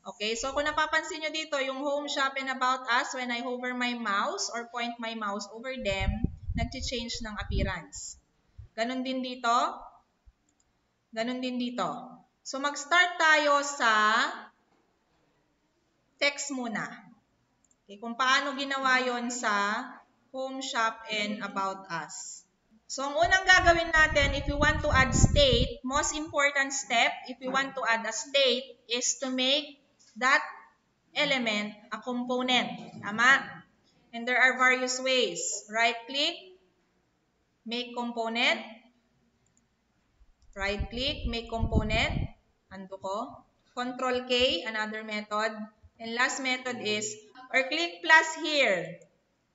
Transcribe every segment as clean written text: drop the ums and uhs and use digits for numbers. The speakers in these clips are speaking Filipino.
Okay, so kung napapansin nyo dito, yung home, shop, and about us, when I hover my mouse or point my mouse over them, nag-change ng appearance. Ganon din dito. Ganon din dito. So, mag-start tayo sa text muna. Okay, kung paano ginawa yon sa home, shop, and about us. So, ang unang gagawin natin, if we want to add state, most important step, if we want to add a state, is to make that element a component. Tama? And there are various ways. Right-click, make component. Right-click, make component. Ando ko. Control-K, another method. And last method is, or click plus here.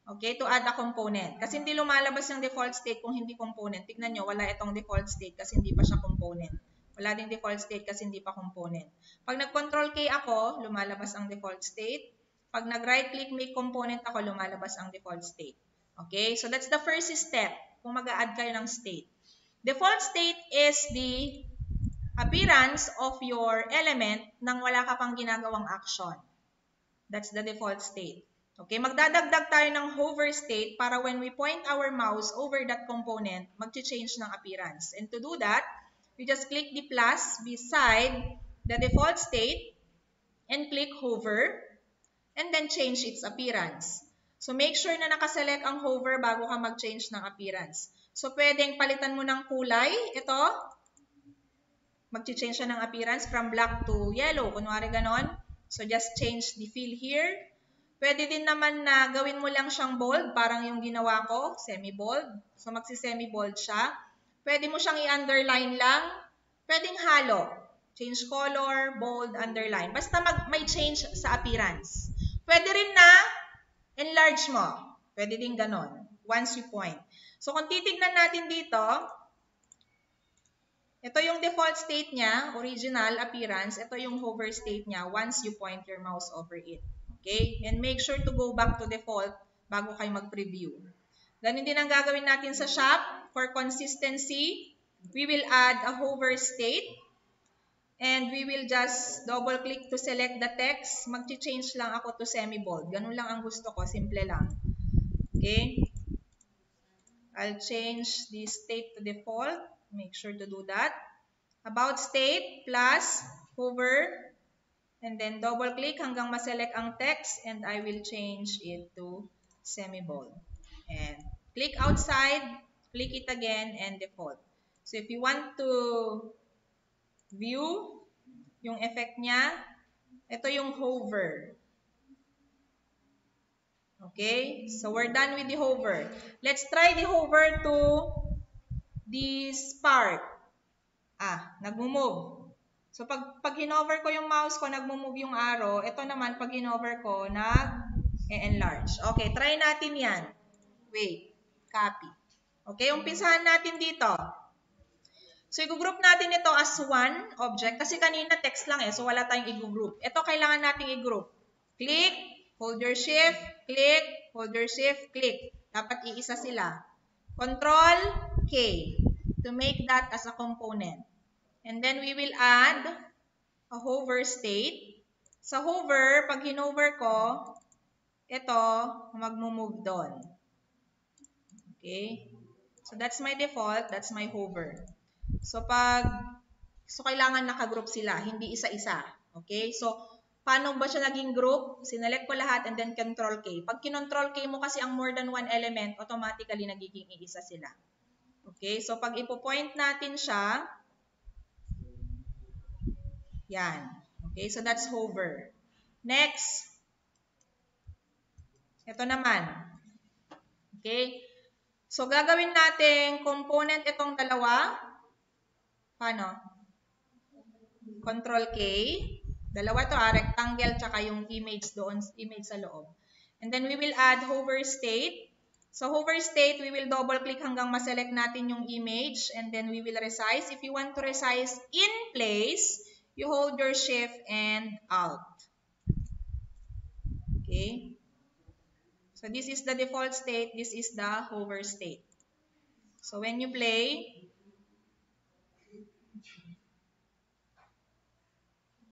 Okay, to add a component. Kasi hindi lumalabas yung default state kung hindi component. Tignan nyo, wala itong default state kasi hindi pa siya component. Wala ding default state kasi hindi pa component. Pag nag-control K ako, lumalabas ang default state. Pag nag-right click make component ako, lumalabas ang default state. Okay, so that's the first step kung mag-a-add kayo ng state. Default state is the appearance of your element nang wala ka pang ginagawang action. That's the default state. Okay, magdadagdag tayo ng hover state para when we point our mouse over that component, mag-change ng appearance. And to do that, we just click the plus beside the default state and click hover and then change its appearance. So make sure na nakaselect ang hover bago ka mag-change ng appearance. So pwedeng palitan mo ng kulay. Ito, mag-change siya ng appearance from black to yellow. Kunwari ganon. So just change the fill here. Pwede din naman na gawin mo lang siyang bold, parang yung ginawa ko, semi-bold. So, magsi-semi-bold siya. Pwede mo siyang i-underline lang. Pwedeng halo. Change color, bold, underline. Basta may change sa appearance. Pwede rin na enlarge mo. Pwede din ganon, once you point. So, kung titignan natin dito, ito yung default state niya, original appearance. Ito yung hover state niya once you point your mouse over it. Okay? And make sure to go back to default bago kayo mag-preview. Ganun din ang gagawin natin sa shop. For consistency, we will add a hover state. And we will just double-click to select the text. Mag-change lang ako to semi-bold. Ganun lang ang gusto ko. Simple lang. Okay? I'll change the state to default. Make sure to do that. About state plus hover. And then double-click hanggang ma-select ang text and I will change it to semi-bold. And click outside, click it again, and default. So if you want to view yung effect niya, ito yung hover. Okay? So we're done with the hover. Let's try the hover to this part. Nag-move. So, pag hinover ko yung mouse ko, nagmo-move yung arrow. Ito naman, pag hinover ko, nag-enlarge. Okay, try natin yan. Wait, copy. Okay, umpisahan natin dito. So, i-group natin ito as one object. Kasi kanina text lang so wala tayong i-group. Ito, kailangan nating i-group. Click, hold your shift, click, hold your shift, click. Dapat iisa sila. Control, K, to make that as a component. And then we will add a hover state. Sa hover, pag hinover ko, ito, magmo-move doon. Okay? So that's my default, that's my hover. So kailangan nakagroup sila, hindi isa-isa. Okay? So, paano ba siya naging group? Sinelect ko lahat and then Control K. Pag kinontrol K mo kasi ang more than one element, automatically nagiging iisa sila. Okay? So, pag ipo-point natin siya, yan. Okay, so that's hover. Next. Ito naman. Okay. So, gagawin natin component itong dalawa. Paano? Control K. Dalawa to rectangle tsaka yung image doon, image sa loob. And then we will add hover state. So, hover state, we will double-click hanggang ma-select natin yung image. And then we will resize. If you want to resize in place, you hold your shift and alt. Okay. So this is the default state. This is the hover state. So when you play,